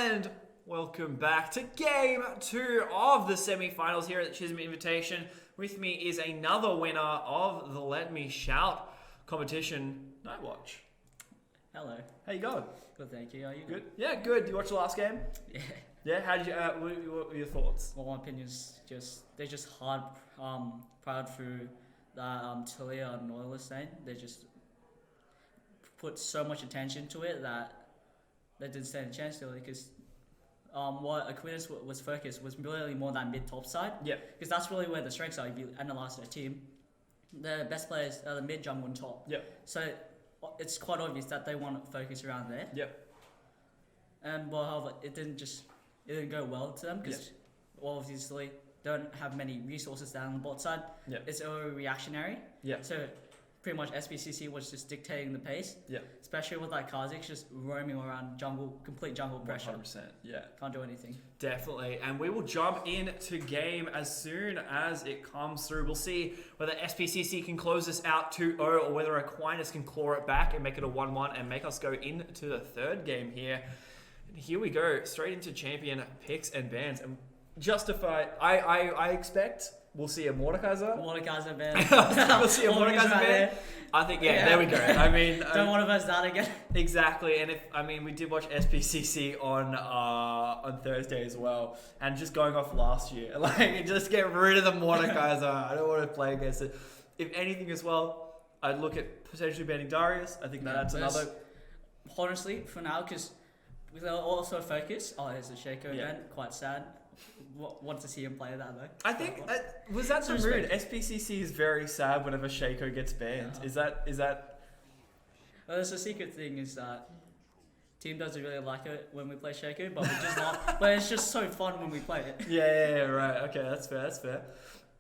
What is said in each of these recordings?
And welcome back to Game 2 of the semi-finals here at the Chisholm Invitational. With me is another winner of the Let Me Shout competition, Nightwatch. Hello. How you going? Good, thank you. Are you Good? Yeah, good. You watched the last game? Yeah. Yeah, how did you, what were your thoughts? Well, my opinion is they're just hard proud through that Talia and Oilers thing. They just put so much attention to it that they didn't stand a chance really, because what Aquinas was focused was really more that mid-top side. Yeah. Because that's really where the strengths are if you analyse their team. The best players are the mid, jungle, and top. Yeah. So it's quite obvious that they want to focus around there. Yeah. And well, however, it didn't go well to them because obviously don't have many resources down on the bot side. Yeah. It's reactionary. Yeah. So pretty much SPCC was just dictating the pace. Yeah. Especially with like Kha'Zix just roaming around jungle, complete jungle pressure. 100%. Yeah. Can't do anything. Definitely. And we will jump into game as soon as it comes through. We'll see whether SPCC can close this out 2-0 or whether Aquinas can claw it back and make it a 1-1 and make us go into the third game here. And here we go, straight into champion picks and bans. And justify, I expect we'll see a Mordekaiser. Mordekaiser ban. We'll see a Mordekaiser ban. I think, there we go. I mean, don't want to verse that again. Exactly, and we did watch SPCC on Thursday as well, and just going off last year, like just get rid of the Mordekaiser. I don't want to play against it. If anything as well, I'd look at potentially banning Darius. I think that's another. Honestly, for now, because we'll also focus. Oh, there's a Shaco event. Quite sad. Want to see him play that though. I think was that so rude? SPCC is very sad whenever Shaco gets banned. Is that? Well, there's a secret thing is that team doesn't really like it when we play Shaco, but we just love. But it's just so fun when we play it. Yeah, right. Okay, that's fair.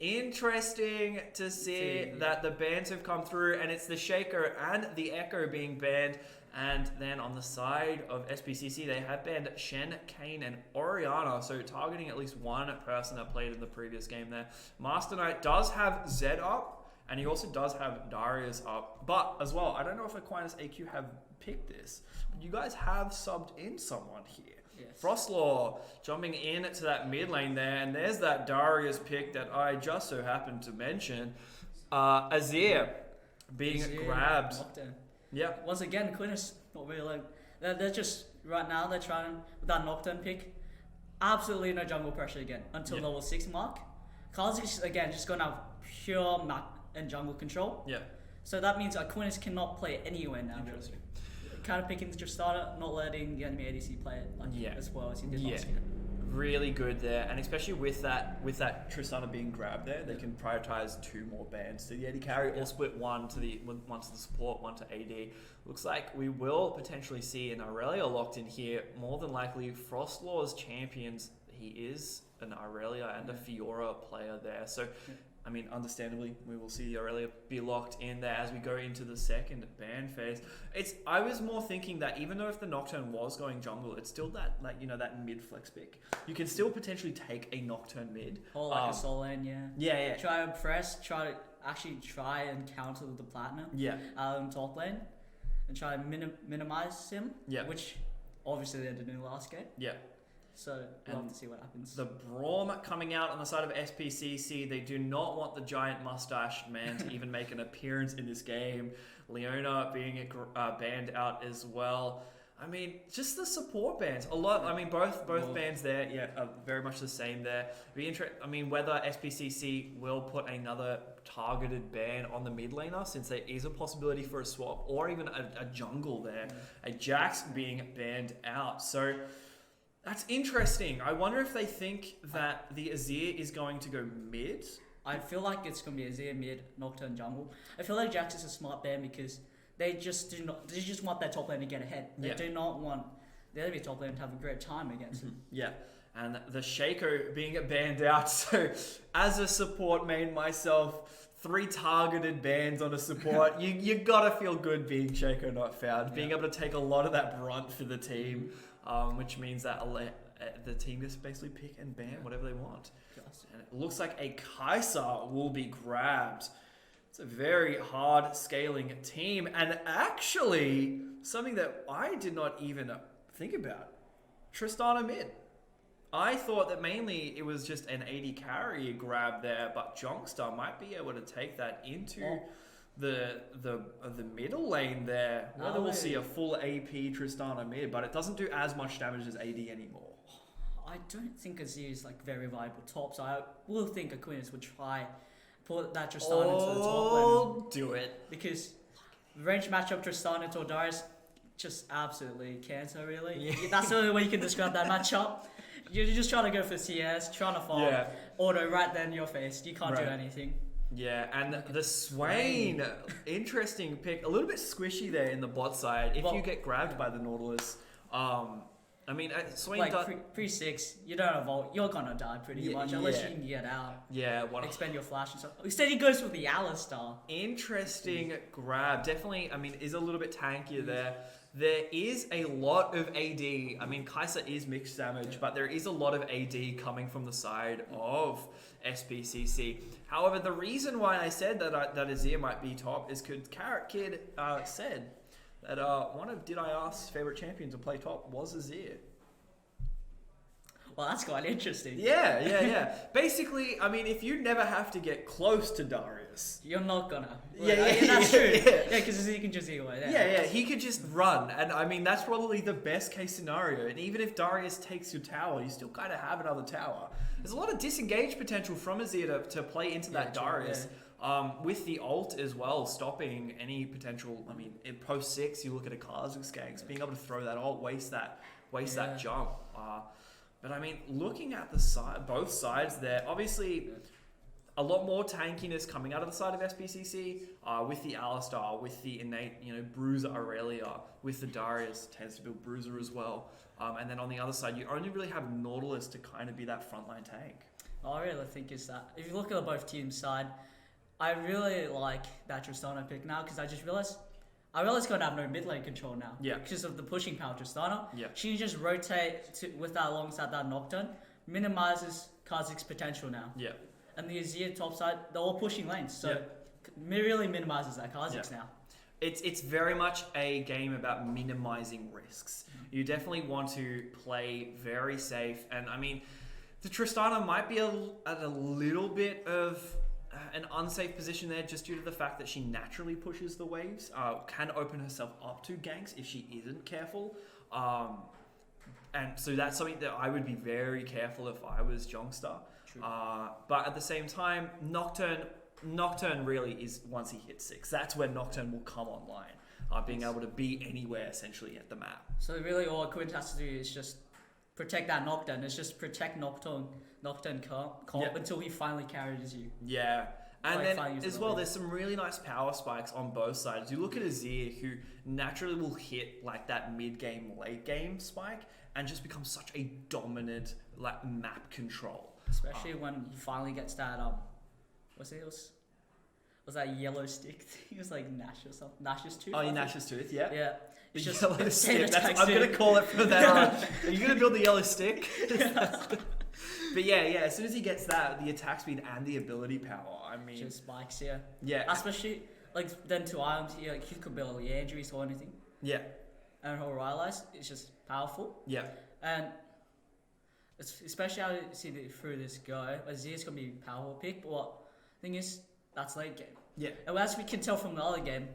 Interesting to see that the bans have come through, and it's the Shaco and the Echo being banned. And then on the side of SPCC, they have banned Shen, Kane, and Oriana. So targeting at least one person that played in the previous game there. Master Knight does have Zed up, and he also does have Darius up. But as well, I don't know if Aquinas AQ have picked this, but you guys have subbed in someone here. Yes. Frostlaw jumping in to that mid lane there, and there's that Darius pick that I just so happened to mention. Azir being grabbed. Yeah. Once again, Aquinas not really like they're just right now they're trying with that Nocturne pick. Absolutely no jungle pressure again until level 6 mark. Kha'Zix again just gonna have pure map and jungle control. Yeah. So that means Aquinas cannot play anywhere now. Interesting. Kind of picking your starter, not letting the enemy ADC play it as well as he did last game. Really good there, and especially with that Tristana being grabbed there, they can prioritize 2 more bans to the AD carry or split one to the support, one to AD. Looks like we will potentially see an Aurelia locked in here. More than likely, Frostlaw's champions. He is an Aurelia and a Fiora player there, so. I mean, understandably, we will see Aurelia be locked in there as we go into the second ban phase. I was more thinking that even though if the Nocturne was going jungle, it's still that that mid flex pick. You can still potentially take a Nocturne mid. Or like a soul lane, Yeah. Try to press, try and counter the platinum. Yeah. Top lane, and try to minimize him. Yeah. Which obviously they did in the last game. Yeah. So we'll have to see what happens. The Braum coming out on the side of SPCC. They do not want the giant mustache man to even make an appearance in this game. Leona being banned out as well. I mean, just the support bans. A lot. I mean, both bans there, are very much the same there. Whether SPCC will put another targeted ban on the mid laner, since there is a possibility for a swap, or even a jungle there. A Jax being banned out. So. That's interesting. I wonder if they think that the Azir is going to go mid. I feel like it's going to be Azir mid, Nocturne jungle. I feel like Jax is a smart ban because they just want their top lane to get ahead. They do not want the enemy top lane to have a great time against them. Yeah. And the Shaco being banned out. So as a support main myself, 3 targeted bans on a support. you gotta feel good being Shaco not found. Being able to take a lot of that brunt for the team. Which means that the team just basically pick and ban whatever they want. And it looks like a Kaiser will be grabbed. It's a very hard scaling team, and actually something that I did not even think about. Tristana mid. I thought that mainly it was just an AD carry grab there, but Jongstar might be able to take that into the middle lane there. Whether we'll see a full AP Tristana mid, but it doesn't do as much damage as AD anymore. I don't think Azir is like very viable top, so I will think Aquinas would try put that Tristana into the top lane. Do it. Because range matchup Tristana to Darius, just absolutely cancer really. Yeah. That's the only way you can describe that matchup. You're just trying to go for CS, trying to farm auto right there in your face. You can't do anything. Yeah, and the Swain, interesting pick. A little bit squishy there in the bot side. If you get grabbed by the Nautilus, I mean, Swain like pre-6, you don't have ult, you're gonna die pretty much unless you can get out. Yeah, expend your flash and stuff. Instead, he goes with the Alistar. Interesting grab. Definitely, I mean, is a little bit tankier there. There is a lot of AD. I mean, Kai'Sa is mixed damage, but there is a lot of AD coming from the side of Spcc. However, the reason why I said that Azir might be top is because Carrot Kid said that one of Did I Ask's favorite champions to play top was Azir. Well, that's quite interesting. Yeah. Basically, I mean, if you never have to get close to Darius, you're not gonna. That's true. Yeah, because he can just eat away there. Yeah, he could just run, and I mean that's probably the best case scenario. And even if Darius takes your tower, you still kind of have another tower. There's a lot of disengage potential from Azir to play into that Darius. With the ult as well, stopping any potential. I mean, in post 6, you look at a Kha'Zix ganks, being able to throw that ult, waste that jump. But I mean, looking at the side, both sides there, obviously a lot more tankiness coming out of the side of SPCC with the Alistar, with the innate, Bruiser Aurelia, with the Darius, tends to build Bruiser as well. And then on the other side, you only really have Nautilus to kind of be that frontline tank. I really think is that, if you look at both teams' side, I really like that Tristana pick now because I realized going to have no mid lane control now. Yeah. Because of the pushing power Tristana. Yeah. She can just rotate with that alongside that Nocturne, minimizes Kha'Zix's potential now. Yeah. And the Azir top side, they're all pushing lanes, so really minimizes that Kha'Zix now. It's very much a game about minimizing risks. You definitely want to play very safe, and I mean, the Tristana might be at a little bit of an unsafe position there just due to the fact that she naturally pushes the waves, can open herself up to ganks if she isn't careful. And so that's something that I would be very careful if I was Jongstar. But at the same time, Nocturne really is, once he hits 6, that's when Nocturne will come online, being able to be anywhere essentially at the map. So really all Quint has to do is just protect that Nocturne. It's just protect Nocturne comp until he finally carries you. Yeah. And then as well, there's some really nice power spikes on both sides. You look at Azir, who naturally will hit like that mid-game, late-game spike and just become such a dominant map control. Especially when he finally gets that, was that yellow stick thing? It was like Nash or something. Nash's tooth? Oh, Nash's tooth, yeah. Yeah. It's just yellow stick. I'm going to call it from then on. Are you going to build the yellow stick? But yeah, as soon as he gets that, the attack speed and the ability power, I mean... Just spikes, yeah. Yeah. Especially, then 2 items, he could build Leandries or anything. Yeah. And he'll realize it's just powerful. Yeah. And especially how you see through this go, Azir's going to be a powerful pick, but what thing is, that's late game. Yeah. And as we can tell from the other game,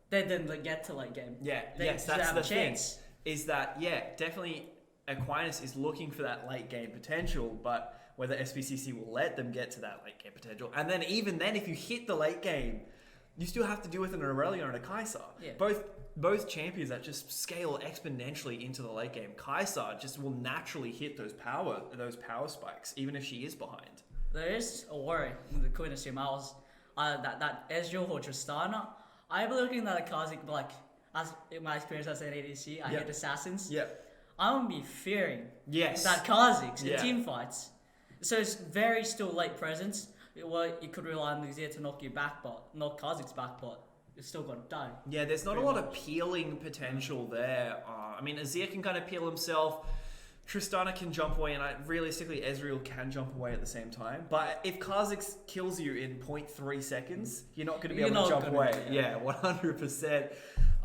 they didn't get to late game. Yeah, that's the thing. Is that, definitely Aquinas is looking for that late game potential, but whether SPCC will let them get to that late game potential. And then even then, if you hit the late game, you still have to deal with an Aurelia and a Kai'Sa. Yeah. Both champions that just scale exponentially into the late game. Kai'Sa just will naturally hit those power spikes, even if she is behind. There is a worry in the Queen of Simaus that Ezreal or Tristana, I'm looking at a Kha'Zix, as in my experience as an ADC, I hit assassins. Yeah. I'm gonna be fearing that Kha'Zix in team fights. So it's very still late presence. Well, you could rely on Azir to knock Kha'Zix back, but you're still gonna die. Yeah, there's not a lot of peeling potential there. I mean, Azir can kind of peel himself. Tristana can jump away, and realistically, Ezreal can jump away at the same time. But if Kha'Zix kills you in 0.3 seconds, you're not going to be able to jump away. Yeah, 100%.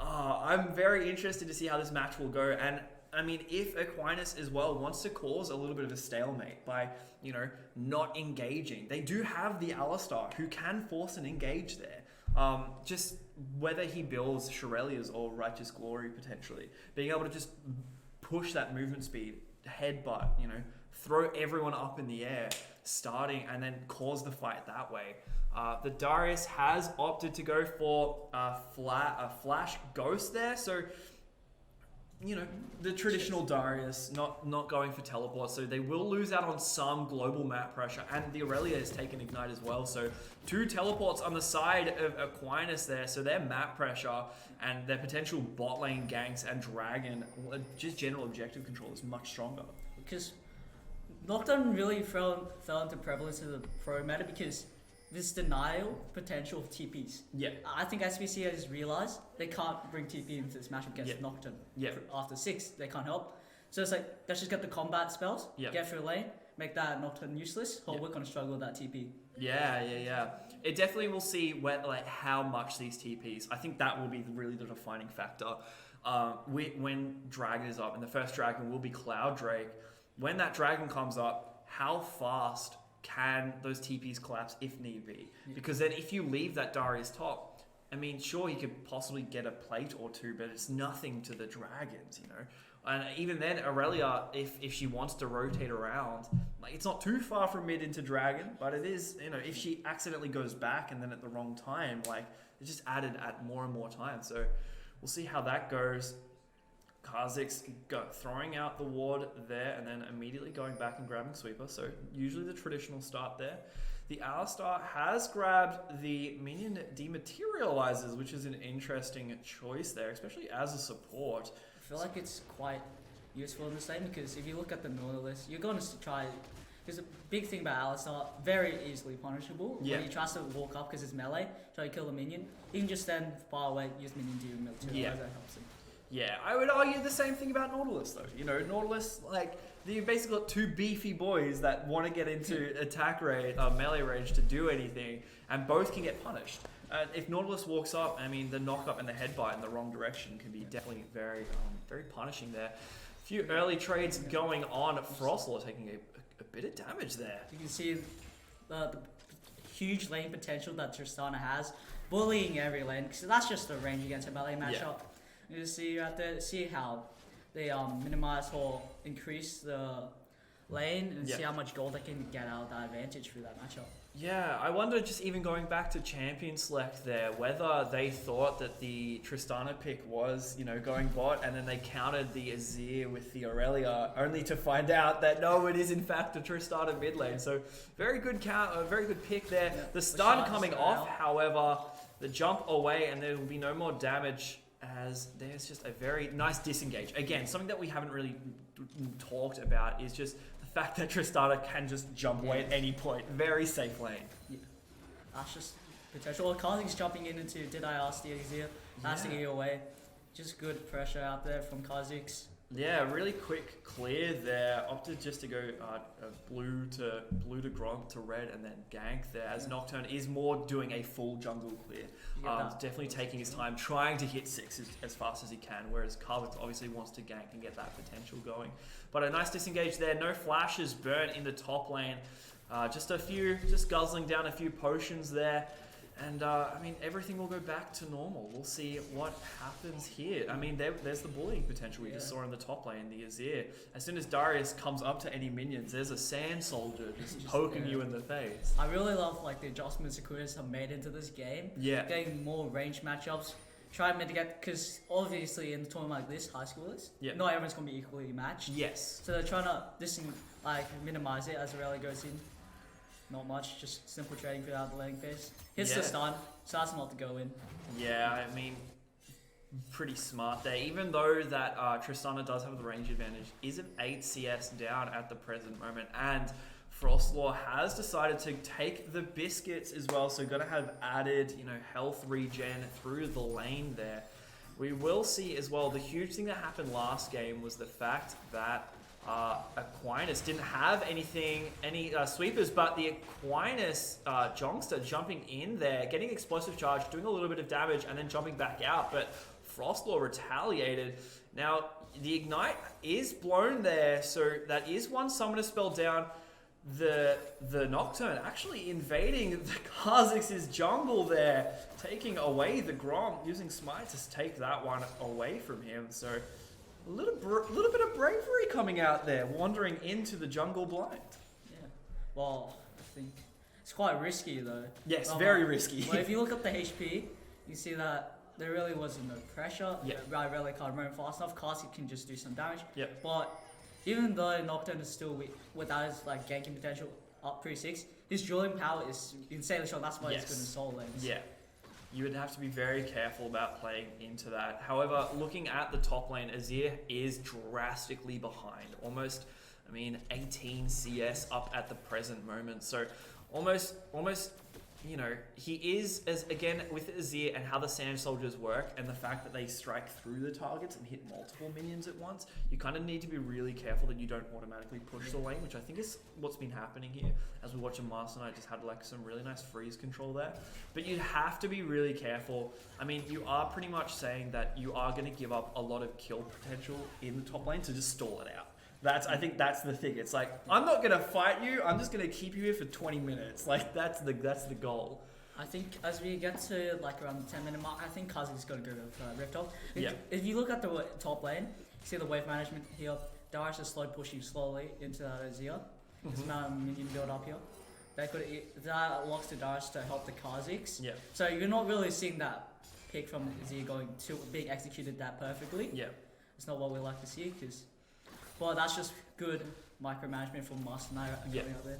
I'm very interested to see how this match will go. And I mean, if Aquinas as well wants to cause a little bit of a stalemate by, not engaging, they do have the Alistar who can force an engage there. Just whether he builds Shirelia's or Righteous Glory potentially, being able to just push that movement speed, headbutt, throw everyone up in the air, starting and then cause the fight that way. The Darius has opted to go for a flash ghost there, so the traditional Darius, not going for teleport, so they will lose out on some global map pressure, and the Aurelia has taken Ignite as well, so 2 teleports on the side of Aquinas there, so their map pressure and their potential bot lane ganks and Dragon, just general objective control is much stronger. Because Nocturne really fell into prevalence in the pro meta because this denial potential of TPs. Yeah. I think SBC has realized they can't bring TP into this matchup against Nocturne. Yeah. After 6, they can't help. So it's like, let's just get the combat spells, get through lane, make that Nocturne useless, or we're going to struggle with that TP. Yeah. It definitely will see how much these TPs. I think that will be really the defining factor. When Dragon is up, and the first Dragon will be Cloud Drake. When that Dragon comes up, how fast can those TPs collapse if need be? Because then if you leave that Darius top, I mean, sure, he could possibly get a plate or 2, but it's nothing to the Dragons, And even then, Aurelia, if she wants to rotate around, it's not too far from mid into Dragon, but it is, if she accidentally goes back and then at the wrong time, it's just added at more and more time. So we'll see how that goes. Kha'Zix throwing out the ward there and then immediately going back and grabbing Sweeper. So usually the traditional start there. The Alistar has grabbed the minion Dematerializes, which is an interesting choice there, especially as a support. I feel like it's quite useful in this lane because if you look at the Nautilus, you're going to try... Because a big thing about Alistar, very easily punishable. Yeah. When he tries to walk up because it's melee, try to kill the minion, he can just stand far away, use minion Dematerialize, that helps him. Yeah, I would argue the same thing about Nautilus though. Nautilus, you basically got 2 beefy boys that want to get into attack range, melee range to do anything, and both can get punished. If Nautilus walks up, I mean, the knock up and the headbutt in the wrong direction can be definitely very, very punishing there. A few early trades going on. Frostlord taking a bit of damage there. You can see the huge lane potential that Tristana has, bullying every lane, because that's just the range against a melee matchup. Yeah. You just see right there, see how they minimize or increase the lane and see how much gold they can get out of that advantage through that matchup. Yeah, I wonder, just even going back to champion select there, whether they thought that the Tristana pick was, going bot, and then they countered the Azir with the Aurelia, only to find out that no, it is in fact a Tristana mid lane. So very good very good pick there. Yeah. The stun coming off, however, the jump away, and there will be no more damage, as there's just a very nice disengage. Again, something that we haven't really talked about is just the fact that Tristana can just jump away at any point. Very safe lane. Yeah. That's just potential. Kha'Zix jumping into Did I Ask the Azir, asking you away. Just good pressure out there from Kha'Zix. Yeah, really quick clear there. Opted just to go blue to Gronk to red and then gank there, as Nocturne is more doing a full jungle clear. Definitely taking his time, trying to hit 6 as fast as he can, whereas Kha'Zix obviously wants to gank and get that potential going. But a nice disengage there. No flashes burnt in the top lane. Just guzzling down a few potions there. And, I mean, everything will go back to normal. We'll see what happens here. I mean, there's the bullying potential we just saw in the top lane, the Azir. As soon as Darius comes up to any minions, there's a sand soldier just poking you in the face. I really love, the adjustments Aquinas have made into this game. Yeah. Getting more range matchups. Try and mitigate, because obviously in a tournament like this, high schoolers, not everyone's going to be equally matched. Yes. So they're trying to minimize it as Aurelia goes in. Not much, just simple trading throughout the laning phase. Hits the stun, so that's not to go in. Yeah, I mean, pretty smart there. Even though that Tristana does have the range advantage, is an 8 CS down at the present moment, and Frostlord has decided to take the biscuits as well, so gonna have added, health regen through the lane there. We will see as well, the huge thing that happened last game was the fact that Aquinas didn't have any sweepers, but the Aquinas Jongster jumping in there, getting explosive charge, doing a little bit of damage, and then jumping back out. But Frostlord retaliated. Now, the Ignite is blown there, so that is one summoner spell down. The Nocturne actually invading the Kha'Zix's jungle there, taking away the Grom, using Smite to take that one away from him. So a little bit of bravery coming out there, wandering into the jungle blind. Yeah. Well, I think it's quite risky though. Yes, very risky. Well, if you look up the HP, you see that there really wasn't no pressure. Yeah. I really can't run fast enough. Kha'Zix can just do some damage. Yeah. But even though Nocturne is still weak, without his like ganking potential up 3-6, his dueling power is insanely strong. That's why he's good in soul lanes. Yeah. You would have to be very careful about playing into that. However, looking at the top lane, Azir is drastically behind. Almost, 18 CS up at the present moment. So almost, he is, as again, with Azir and how the Sand Soldiers work and the fact that they strike through the targets and hit multiple minions at once, you kind of need to be really careful that you don't automatically push the lane, which I think is what's been happening here. As we watch a Master Knight just had like some really nice freeze control there. But you have to be really careful. You are pretty much saying that you are going to give up a lot of kill potential in the top lane to just stall it out. I think that's the thing. It's like, I'm not gonna fight you. I'm just gonna keep you here for 20 minutes. Like that's the goal. I think as we get to like around the 10-minute mark, I think Kha'Zix is gonna go with Rift Off. Yeah. If you look at the top lane, you see the wave management here. Darius is pushing slowly into Azir. There's amount of minion build up here. That locks to Darius to help the Kha'Zix. Yeah. So you're not really seeing that pick from Azir being executed that perfectly. Yeah. It's not what we like to see because. Well, that's just good micromanagement from Master Knight coming out there.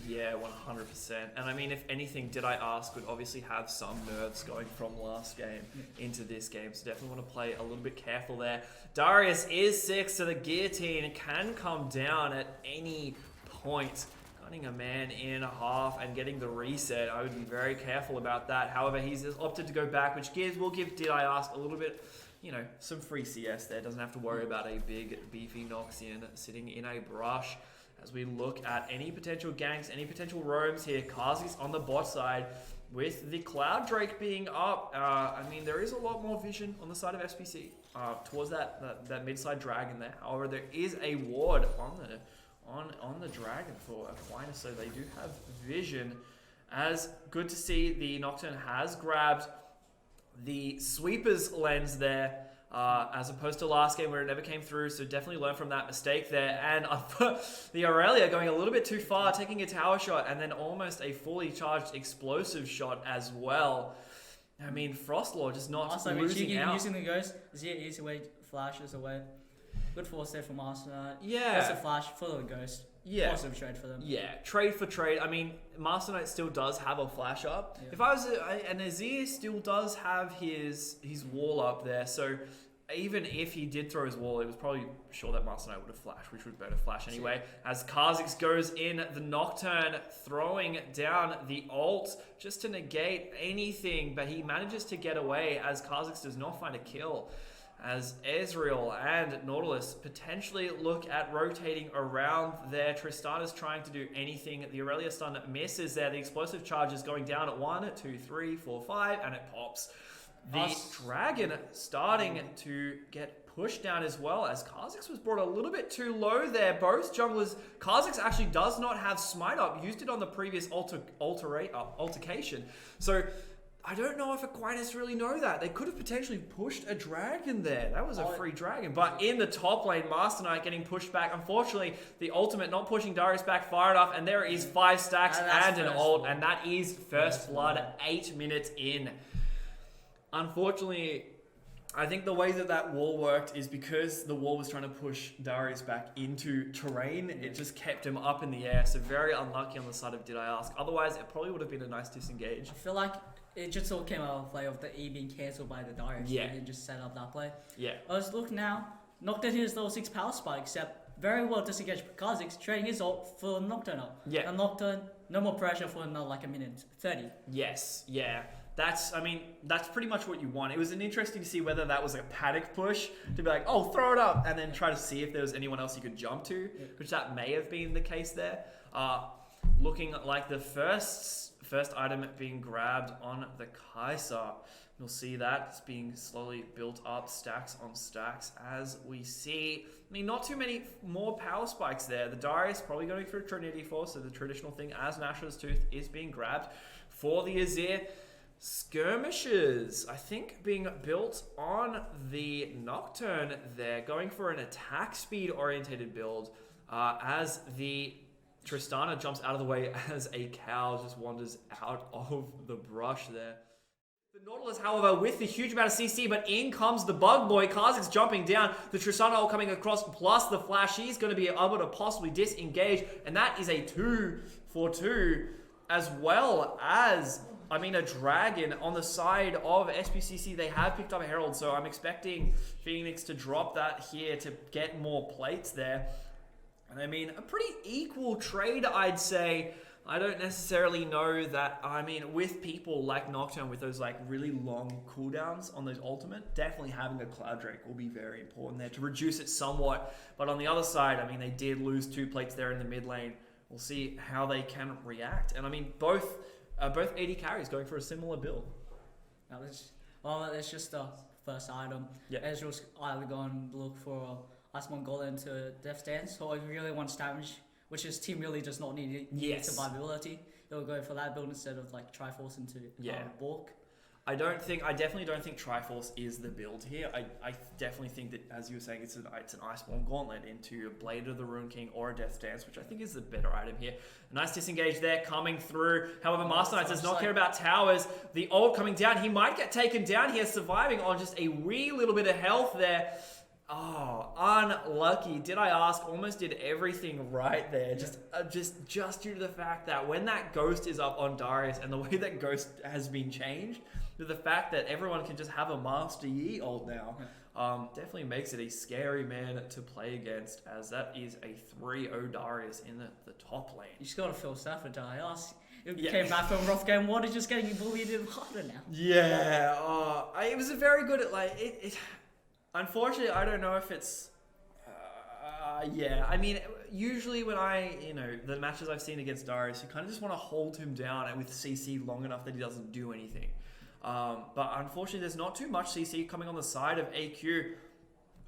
Yeah, 100%. And if anything, Did I Ask would obviously have some nerves going from last game into this game. So definitely want to play a little bit careful there. Darius is 6, so the guillotine can come down at any point. Cutting a man in half and getting the reset. I would be very careful about that. However, he's opted to go back, which will give Did I Ask a little bit, some free CS there. Doesn't have to worry about a big, beefy Noxian sitting in a brush. As we look at any potential ganks, any potential roams here, Kha'Zix on the bot side with the Cloud Drake being up. There is a lot more vision on the side of SPC towards that mid-side dragon there. However, there is a ward on the dragon for Aquinas, so they do have vision. As good to see, the Nocturne has grabbed the sweeper's lens there, as opposed to last game where it never came through, so definitely learn from that mistake there. And the Aurelia going a little bit too far, taking a tower shot and then almost a fully charged explosive shot as well. Frostlord just not losing out. Using the ghost, Zia easy way, flashes away. Good force there from Master Knight. Yeah. That's a flash for the ghost. Yeah. Awesome trade for them. Yeah, trade for trade. Master Knight still does have a flash up. Yeah. If I was, and Azir still does have his wall up there, so even if he did throw his wall, it was probably sure that Master Knight would have flashed, which would better flash anyway. As Kha'Zix goes in, the Nocturne throwing down the ult just to negate anything, but he manages to get away as Kha'Zix does not find a kill. As Ezreal and Nautilus potentially look at rotating around there. Tristana's trying to do anything. The Aurelia stun misses there. The explosive charge is going down at 1, 2, 3, 4, 5, and it pops. The dragon starting to get pushed down as well, as Kha'Zix was brought a little bit too low there. Both junglers, Kha'Zix actually does not have smite up. Used it on the previous altercation. So I don't know if Aquinas really know that. They could have potentially pushed a dragon there. That was a free dragon. But in the top lane, Master Knight getting pushed back. Unfortunately, the ultimate not pushing Darius back far enough. And there is 5 stacks and an ult. And that is first blood 8 minutes in. Unfortunately, I think the way that wall worked is because the wall was trying to push Darius back into terrain. It just kept him up in the air. So very unlucky on the side of Did I Ask. Otherwise, it probably would have been a nice disengage. I feel like it just all came out of play of the E being cancelled by the Darius. Yeah. They just set up that play. Yeah. Let's look now. Nocturne his level 6 power spike, except very well disengaged Kha'Zix, trading his ult for Nocturne up. Yeah. And Nocturne, no more pressure for another like a minute 30. Yes, yeah. That's pretty much what you want. It was interesting to see whether that was a panic push to be like, oh, throw it up, and then try to see if there was anyone else you could jump to, which that may have been the case there. Looking like the first item being grabbed on the Kai'Sa. You'll see that it's being slowly built up, stacks on stacks, as we see. I mean, not too many more power spikes there. The Darius probably going for a Trinity Force, so the traditional thing as Nashor's Tooth is being grabbed for the Azir. Skirmishes, I think, being built on the Nocturne there, going for an attack speed orientated build as the Tristana jumps out of the way as a cow just wanders out of the brush there. The Nautilus, however, with the huge amount of CC, but in comes the Bug Boy. Kha'Zix jumping down, the Tristana all coming across, plus the Flash. He's going to be able to possibly disengage, and that is a 2-for-2, as well as, I mean, a Dragon on the side of Spcc. They have picked up a Herald, so I'm expecting Phoenix to drop that here to get more plates there. And I mean, a pretty equal trade, I'd say. I don't necessarily know that, I mean, with people like Nocturne with those like really long cooldowns on those ultimate, definitely having a Cloud Drake will be very important there to reduce it somewhat. But on the other side, I mean, they did lose 2 plates there in the mid lane. We'll see how they can react. And I mean, both AD carries going for a similar build. That's just the first item. Yeah. Ezreal's either going to look for Ice Mongolia into Death Stance, or if he really wants damage, which his team really does not need survivability, they'll go for that build instead of like Triforce into Bork. I definitely don't think Triforce is the build here. I definitely think that, as you were saying, it's an Iceborne Gauntlet into a Blade of the Rune King or a Death Dance, which I think is the better item here. A nice disengage there coming through. However, Master Knight does not care about towers. The ult coming down. He might get taken down here, surviving on just a wee little bit of health there. Oh, unlucky. Did I ask? Almost did everything right there. Just due to the fact that when that Ghost is up on Darius and the way that Ghost has been changed, to the fact that everyone can just have a Master Yi ult now, definitely makes it a scary man to play against, as that is a 3-0 Darius in the top lane. You just got to feel sad for Darius. It came back from a rough game. What is just getting bullied even harder now? Yeah, it was a very good, unfortunately, I don't know if it's... I mean, usually when the matches I've seen against Darius, you kind of just want to hold him down with CC long enough that he doesn't do anything. But unfortunately, there's not too much CC coming on the side of AQ.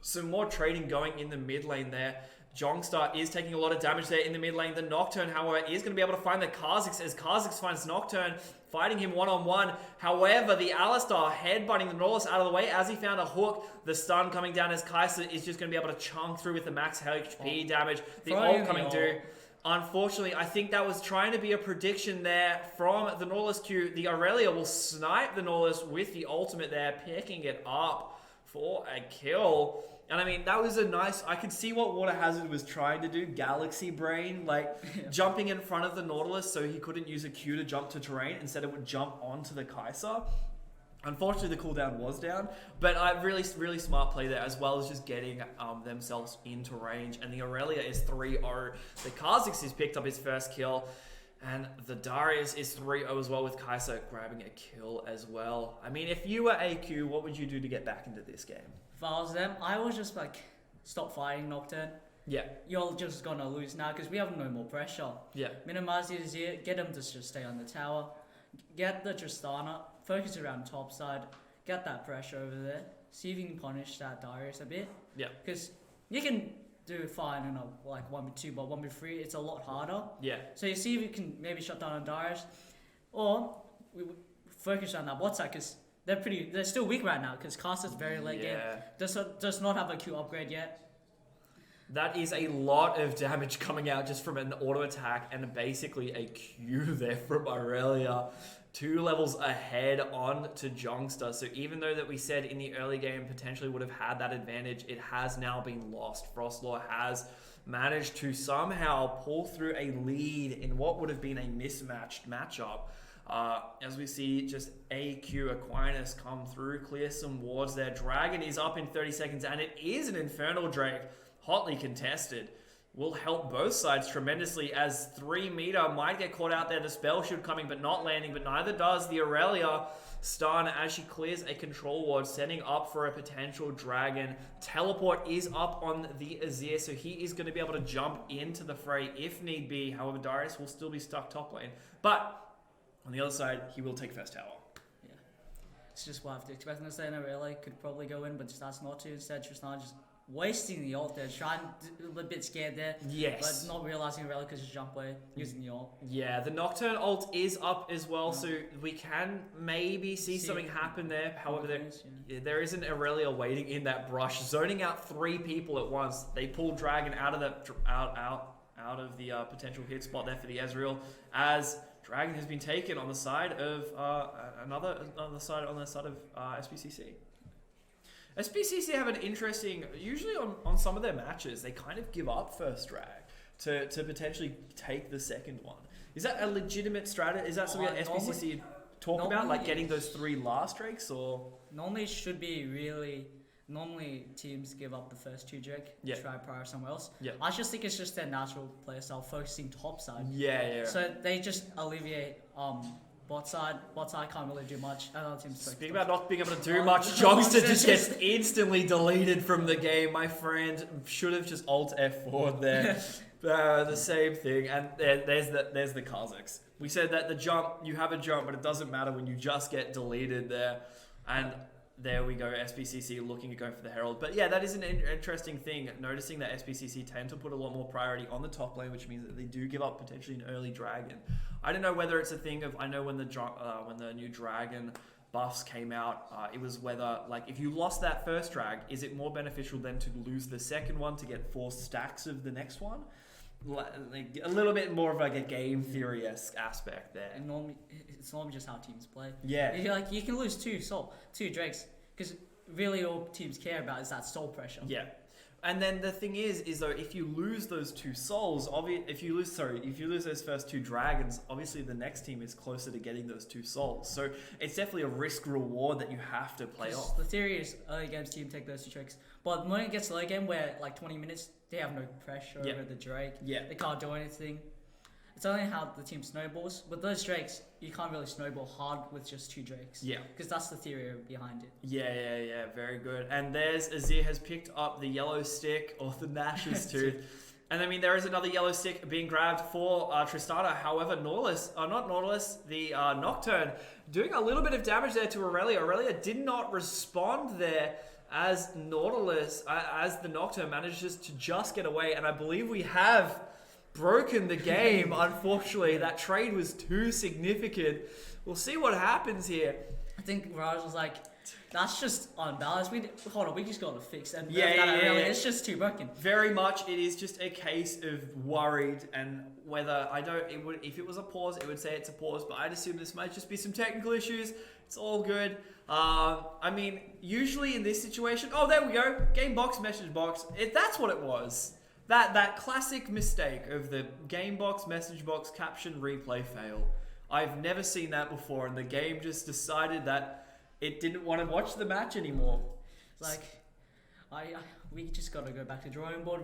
Some more trading going in the mid lane there. Jongstar is taking a lot of damage there in the mid lane. The Nocturne, however, is going to be able to find the Kha'Zix as Kha'Zix finds Nocturne, fighting him one-on-one. However, the Alistar headbutting the Nautilus out of the way as he found a hook. The stun coming down as Kai'Sa is just going to be able to chunk through with the max HP damage. The ult coming through. Unfortunately, I think that was trying to be a prediction there from the Nautilus Q. The Aurelia will snipe the Nautilus with the ultimate there, picking it up for a kill. And I mean, that was a nice... I could see what Water Hazard was trying to do. Galaxy Brain, jumping in front of the Nautilus so he couldn't use a Q to jump to terrain. Instead, it would jump onto the Kai'Sa. Unfortunately, the cooldown was down. But really, really smart play there, as well as just getting themselves into range. And the Aurelia is 3-0. The Kha'Zix has picked up his first kill. And the Darius is 3-0 as well, with Kai'Sa grabbing a kill as well. I mean, if you were AQ, what would you do to get back into this game? If I was them, I would just stop fighting Nocturne. Yeah. You're just going to lose now because we have no more pressure. Yeah. Minimize the Azir, get him to just stay on the tower. Get the Tristana, focus around top side, get that pressure over there. See if you can punish that Darius a bit. Yeah. Because you can do fine in a 1v2, but 1v3 it's a lot harder. Yeah. So you see if you can maybe shut down on Darius, or we focus on that bot side because they're still weak right now because Kai'Sa's very late game. Does not have a Q upgrade yet. That is a lot of damage coming out just from an auto attack and basically a Q there from Aurelia. 2 levels ahead on to Jongstar. So even though that we said in the early game potentially would have had that advantage, it has now been lost. Frostlord has managed to somehow pull through a lead in what would have been a mismatched matchup. As we see just AQ Aquinas come through, clear some wards there. Dragon is up in 30 seconds, and it is an Infernal Drake, hotly contested. Will help both sides tremendously, as 3 meter might get caught out there. The spell shield coming but not landing, but neither does the Aurelia. Stun as she clears a control ward, setting up for a potential dragon. Teleport is up on the Azir, so he is going to be able to jump into the fray if need be. However, Darius will still be stuck top lane. But on the other side, he will take first tower. Yeah. it's just what I have to expect. And I really could probably go in, but just asked not to. Instead, Tristan just wasting the ult there, trying a bit scared there. Yes. But not realizing really because you jump away using the ult. Yeah, the Nocturne ult is up as well, so we can maybe see something happen there. However, there isn't Aurelia waiting in that brush, zoning out 3 people at once. They pull Dragon out of the potential hit spot there for the Ezreal, as Dragon has been taken on the side of on the side of SPCC. SPCC have an interesting, usually on some of their matches, they kind of give up first drag to potentially take the second one. Is that a legitimate strategy? Is that something that SPCC talk about, like getting those 3 last drakes, or? Normally it should be really, normally teams give up the first 2 drake, try prior somewhere else. I just think it's just their natural play style, focusing top side. So they just alleviate bot side can't really do much. Speaking about not being able to do much, Jogster just gets instantly deleted from the game. My friend should have just alt F4 there. The same thing. And there's the Kazakhs. We said that the jump, you have a jump, but it doesn't matter when you just get deleted there. And there we go, SPCC looking to go for the Herald. But yeah, that is an interesting thing, noticing that SPCC tend to put a lot more priority on the top lane, which means that they do give up potentially an early Dragon. I don't know whether it's a thing of, I know when the new Dragon buffs came out, it was whether, like, if you lost that first drag, is it more beneficial then to lose the second one to get 4 stacks of the next one? Like, a little bit more of like a game theory-esque aspect there. And it's normally just how teams play. Yeah. You can lose 2 drakes, because really all teams care about is that soul pressure. Yeah. And then the thing is though, if you lose those 2 souls, if you lose those first 2 dragons, obviously the next team is closer to getting those 2 souls. So it's definitely a risk reward that you have to play off. The theory is early games team take those 2 drakes, but when it gets to late game where like 20 minutes, they have no pressure over the drake. They can't do anything. It's only how the team snowballs. With those drakes, you can't really snowball hard with just 2 drakes. Yeah. Because that's the theory behind it. Yeah. Very good. And there's Azir has picked up the yellow stick, or the Nash's tooth. And I mean, there is another yellow stick being grabbed for Tristana. However, the Nocturne, doing a little bit of damage there to Aurelia. Aurelia did not respond there as the Nocturne manages to just get away. And I believe we have broken the game. Unfortunately, that trade was too significant. We'll see what happens here. I think Raj was like, that's just unbalanced. We just got to fix it. It's just too broken. Very much, it is just a case of worried, and whether if it was a pause, it would say it's a pause, but I'd assume this might just be some technical issues. It's all good. I mean, usually in this situation, there we go, game box, message box. That's what it was. That classic mistake of the game box, message box, caption, replay fail. I've never seen that before, and the game just decided that it didn't want to watch the match anymore. Like, we just got to go back to drawing board,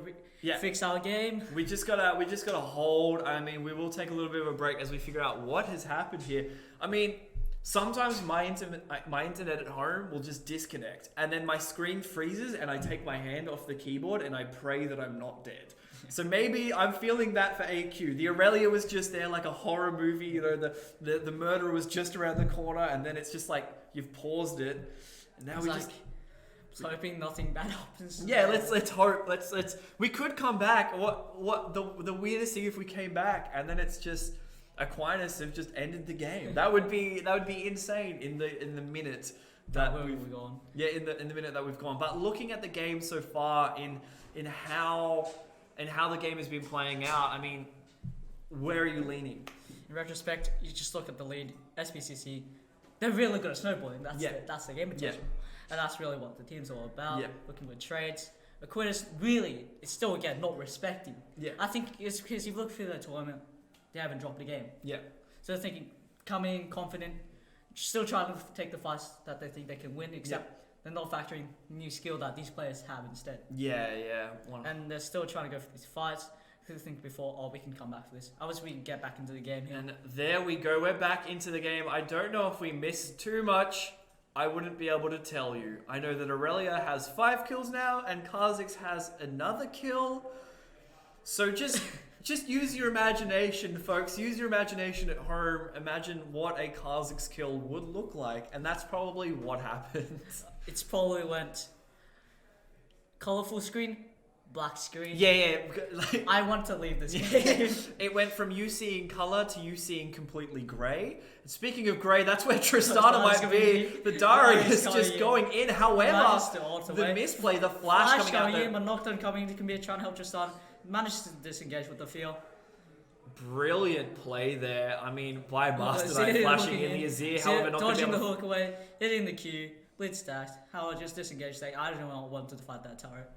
fix our game. We just gotta hold. I mean, we will take a little bit of a break as we figure out what has happened here. I mean, sometimes my internet at home will just disconnect, and then my screen freezes, and I take my hand off the keyboard and I pray that I'm not dead. So maybe I'm feeling that for AQ. The Aurelia was just there like a horror movie. You know, the murderer was just around the corner, and then it's just like you've paused it, and now just hoping nothing bad happens. Yeah, let's hope. Let's we could come back. What the weirdest thing if we came back and then it's just Aquinas have just ended the game. That would be insane in the minute that we've gone. Yeah, in the minute that we've gone. But looking at the game so far in how the game has been playing out, I mean, where are you leaning? In retrospect, you just look at the lead, SPCC. They're really good at snowballing. That's the game potential. And that's really what the team's all about. Yeah. Looking for trades. Aquinas really is still, again, not respecting. Yeah. I think it's because you look through the tournament, they haven't dropped a game. Yeah. So they're thinking, coming in confident, still trying to take the fights that they think they can win, except they're not factoring new skill that these players have instead. Yeah. And they're still trying to go for these fights. Who think before, we can come back for this. Otherwise, we can get back into the game here. And there we go. We're back into the game. I don't know if we missed too much. I wouldn't be able to tell you. I know that Aurelia has 5 kills now, and Kha'Zix has another kill. So just Just use your imagination, folks. Use your imagination at home. Imagine what a Kha'Zix kill would look like, and that's probably what happened. It's probably went colorful screen, black screen. Yeah. Like, I want to leave this game. it went from you seeing color to you seeing completely grey. And speaking of grey, that's where Tristana might be. The Darius just going in. However, the misplay, the flash coming out there. My Nocturne coming in, can be trying to help Tristana. Managed to disengage with the field. Brilliant play there. I mean, by Master Knight flashing in the Azir, however, not dodging the hook away, hitting the Q, blitz stacked. Howard just disengaged, saying, I don't want to fight that turret.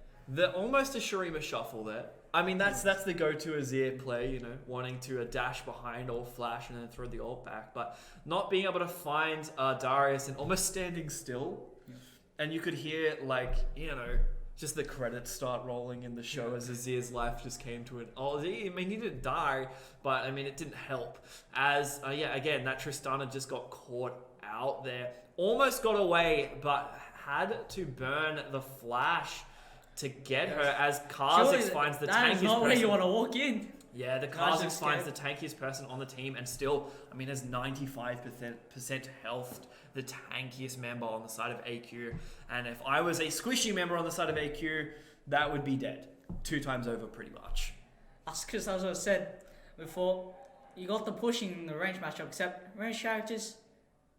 Almost a Shurima shuffle there. I mean, that's the go-to Azir play, you know, wanting to dash behind or flash and then throw the ult back, but not being able to find Darius and almost standing still. Yeah. And you could hear, like, you know, just the credits start rolling in the show as Azir's life just came to an... Oh, I mean, he didn't die, but, I mean, it didn't help. As, again, that Tristana just got caught out there. Almost got away, but had to burn the flash to get her as Kha'Zix finds the tankiest person. That is not where you want to walk in. Yeah, the Kha'Zix finds the tankiest person on the team and still, I mean, has 95% health, the tankiest member on the side of AQ. And if I was a squishy member on the side of AQ, that would be dead. 2 times over, pretty much. That's because, as I said before, you got the pushing in the range matchup, except range characters,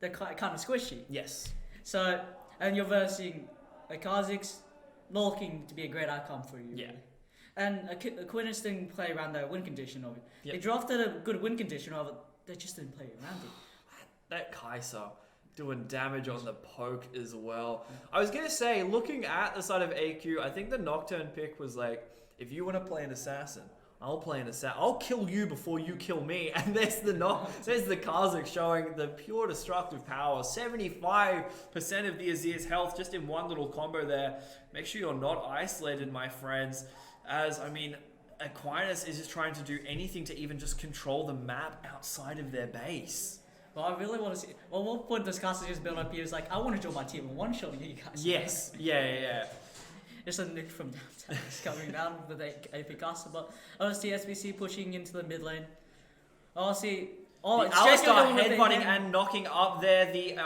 they're kind of squishy. Yes. So, and you're versing a Kha'Zix, not looking to be a great outcome for you. Yeah. And Aquinas didn't play around the win condition of it. Yep. They drafted a good win condition of it, they just didn't play around it. That Kai'Sa doing damage on the poke as well. I was going to say, looking at the side of AQ, I think the Nocturne pick was like, if you want to play an assassin, I'll play an assassin. I'll kill you before you kill me. And there's the Kha'Zix showing the pure destructive power. 75% of the Azir's health just in one little combo there. Make sure you're not isolated, my friends. As, I mean, Aquinas is just trying to do anything to even just control the map outside of their base. Well, I really want to see... Well, what point does Kai'Sa just build up here? It's like, I want to join my team. One shot you guys. Yes. Yeah. Just a nuke from downtown. He's coming down with AP Kai'Sa. But I see SBC pushing into the mid lane. Alistar headbutting and knocking up there the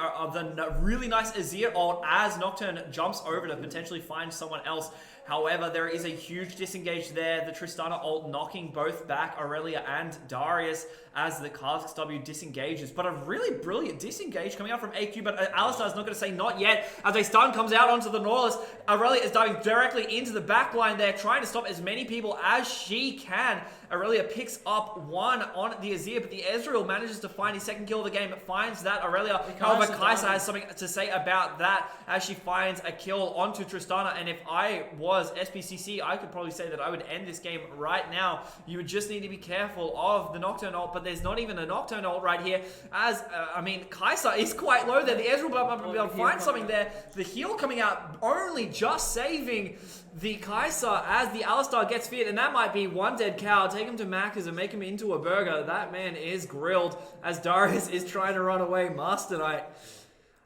really nice Azir ult as Nocturne jumps over to potentially find someone else. However, there is a huge disengage there. The Tristana ult knocking both back Aurelia and Darius as the Kha'Zix W disengages. But a really brilliant disengage coming out from AQ, but Alistar's not going to say not yet. As a stun comes out onto the Nautilus, Aurelia is diving directly into the back line there, trying to stop as many people as she can. Aurelia picks up one on the Azir, but the Ezreal manages to find his second kill of the game. It finds that Aurelia. However, Kai'Sa has something to say about that as she finds a kill onto Tristana. And if I was SPCC, I could probably say that I would end this game right now. You would just need to be careful of the Nocturne ult, but there's not even a Nocturne ult right here. As, Kai'Sa is quite low there. The Ezreal might be able to find something there. The heal coming out only just saving the Kai'Sa as the Alistar gets feared, and that might be one dead cow. Take him to Macca's and make him into a burger. That man is grilled as Darius is trying to run away. Master Knight.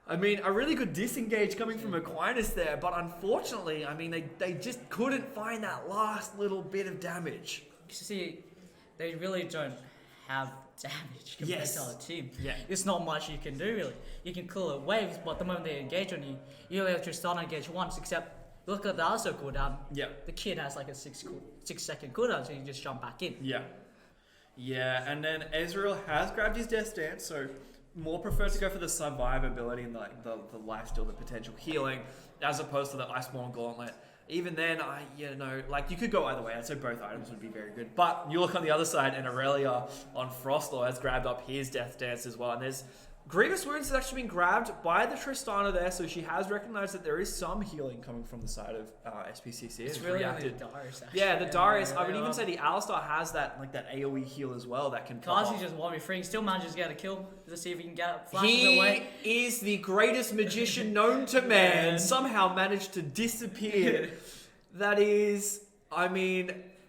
I mean, a really good disengage coming from Aquinas there, but unfortunately, I mean, they just couldn't find that last little bit of damage. You see, they really don't have damage compared to other team. Yeah. It's not much you can do, really. You can clear waves, but the moment they engage on you, you only have Tristana engage once, except look at the Alistar cooldown. Yeah. The kid has like a 6 second cooldown, so you can just jump back in. Yeah, and then Ezreal has grabbed his Death Dance, so more prefer to go for the survivability and the lifesteal, the potential healing, as opposed to the Iceborne Gauntlet. Even then, you could go either way. I'd say both items would be very good. But you look on the other side, and Aurelia on Frostlord has grabbed up his Death Dance as well, and there's Grievous Wounds has actually been grabbed by the Tristana there, so she has recognized that there is some healing coming from the side of SPCC. It's really only the Darius, actually. Yeah, the Darius. I would even say the Alistar has that AoE heal as well that can pop Kazi just 1v3, still manages to get a kill. Let's see if he can get it. He is the greatest magician known to man. Somehow managed to disappear. That is,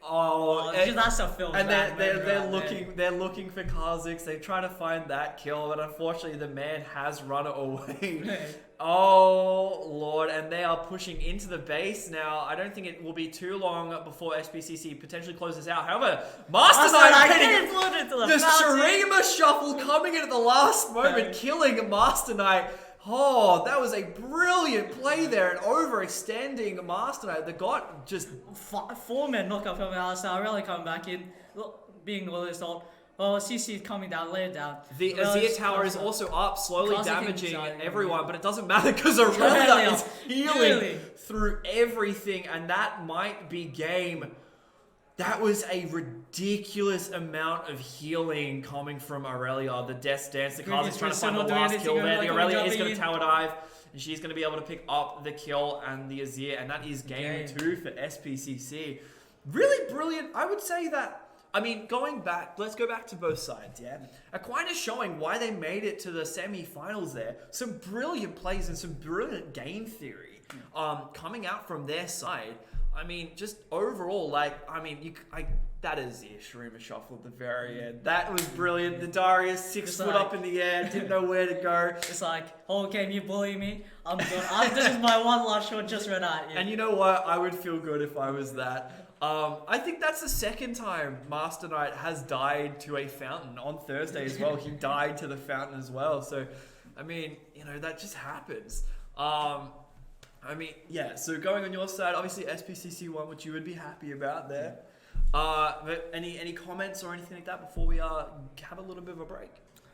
That stuff feels and bad, they're looking for Kha'Zix. They're trying to find that kill, but unfortunately the man has run away. Oh Lord! And they are pushing into the base now. I don't think it will be too long before SPCC potentially closes out. However, Master Knight getting the Shurima shuffle coming in at the last moment, killing Master Knight. Oh, that was a brilliant play there, and overextending Master Knight. The God just 4 men knockout from Alistair, really coming back in, being all this old. Oh, CC is coming down, lay it down. The Azir tower is also up, slowly damaging everyone, but it doesn't matter because Aurelia is healing through everything, and that might be game. That was a ridiculous amount of healing coming from Aurelia. The Death Dance, the Kha'Zix trying to find the last kill there. The Aurelia is going to tower dive, and she's going to be able to pick up the kill and the Azir, and that is game 2 for SPCC. Really brilliant. I would say that. I mean, going back, let's go back to both sides, yeah? Aquinas showing why they made it to the semi-finals there. Some brilliant plays and some brilliant game theory coming out from their side. I mean, just overall, that is the Shurima shuffle at the very end. That was brilliant. The Darius 6 foot up in the air, didn't know where to go. It's like, whole game you bully me. I'm done. This is my one last shot just ran out. And you know what? I would feel good if I was that. I think that's the second time Master Knight has died to a fountain. On Thursday as well, he died to the fountain as well. So, I mean, that just happens. So going on your side, obviously SPCC won, which you would be happy about there. But any comments or anything like that before we have a little bit of a break?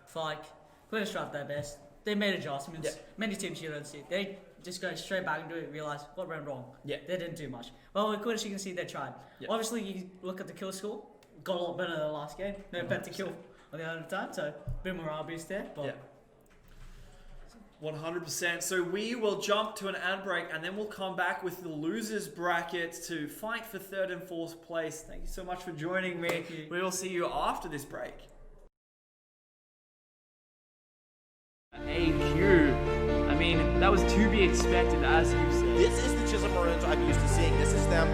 Aquinas tried their best. They made adjustments. Yeah. Many teams you don't see. They just go straight back into it and realize what went wrong. Yeah. They didn't do much. Well, Aquinas, you can see they tried. Yeah. Obviously, you look at the kill score, got a lot better than the last game. No better kill on the other time, so bit morale boost there. But yeah. 100%. So we will jump to an ad break and then we'll come back with the losers bracket to fight for 3rd and 4th place. Thank you so much for joining me. We will see you after this break. AQ. I mean, that was to be expected, as you said. This is the Chisholm Maroons I'm used to seeing. This is them,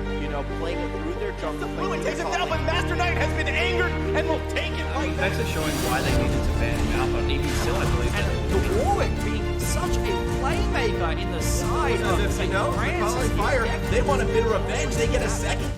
playing it through their jungle. The fluid takes him down, but Master Knight has been angered and will take it right now. Thanks for showing why they needed to ban him out, but even still, I believe. And the Warwick being such a playmaker in the side of fire. They want a bit of revenge. They get a second.